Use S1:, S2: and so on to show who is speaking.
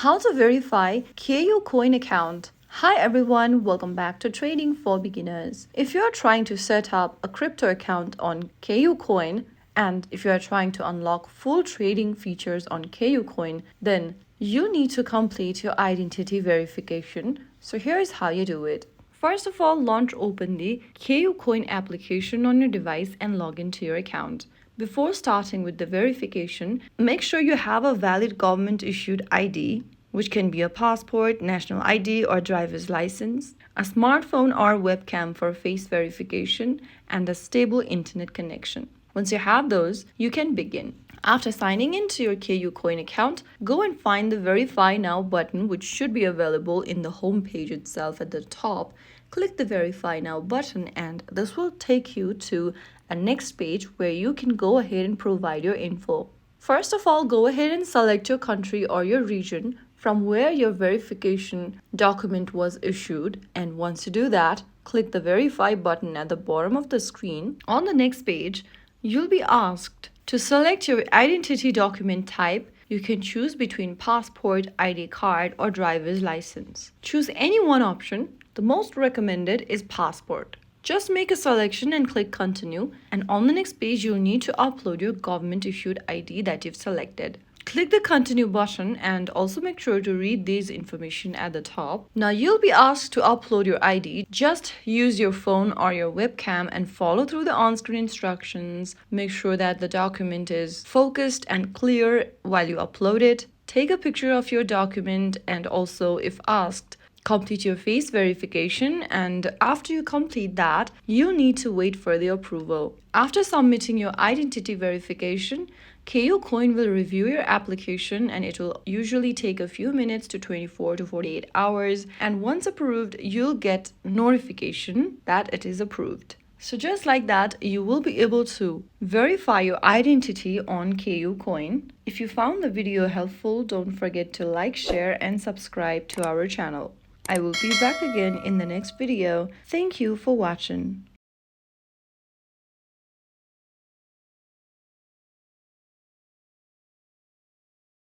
S1: How to verify KuCoin account. Hi everyone, welcome back to Trading for Beginners. If you are trying to set up a crypto account on KuCoin and if you are trying to unlock full trading features on KuCoin, then you need to complete your identity verification. So here is how you do it. First of all, open the KuCoin application on your device and log into your account. Before starting with the verification, make sure you have a valid government-issued ID, which can be a passport, national ID, or driver's license, a smartphone or webcam for face verification, and a stable internet connection. Once you have those, you can begin. After signing into your KuCoin account, go and find the Verify Now button, which should be available in the home page itself at the top. Click the Verify Now button and this will take you to a next page where you can go ahead and provide your info. First of all, go ahead and select your country or your region from where your verification document was issued, and once you do that, click the Verify button at the bottom of the screen. On the next page, you'll be asked to select your identity document type. You can choose between passport, ID card, or driver's license. Choose any one option. The most recommended is passport. Just make a selection and click continue, and on the next page you'll need to upload your government issued ID that you've selected. Click the continue button and also make sure to read this information at the top. Now you'll be asked to upload your ID. Just use your phone or your webcam and follow through the on-screen instructions. Make sure that the document is focused and clear while you upload it. Take a picture of your document and also, if asked, complete your face verification, and after you complete that, you need to wait for the approval. After submitting your identity verification, KuCoin will review your application and it will usually take a few minutes to 24 to 48 hours, and once approved, you'll get notification that it is approved. So just like that, you will be able to verify your identity on KuCoin. If you found the video helpful, don't forget to like, share, and subscribe to our channel. I will be back again in the next video. Thank you for watching.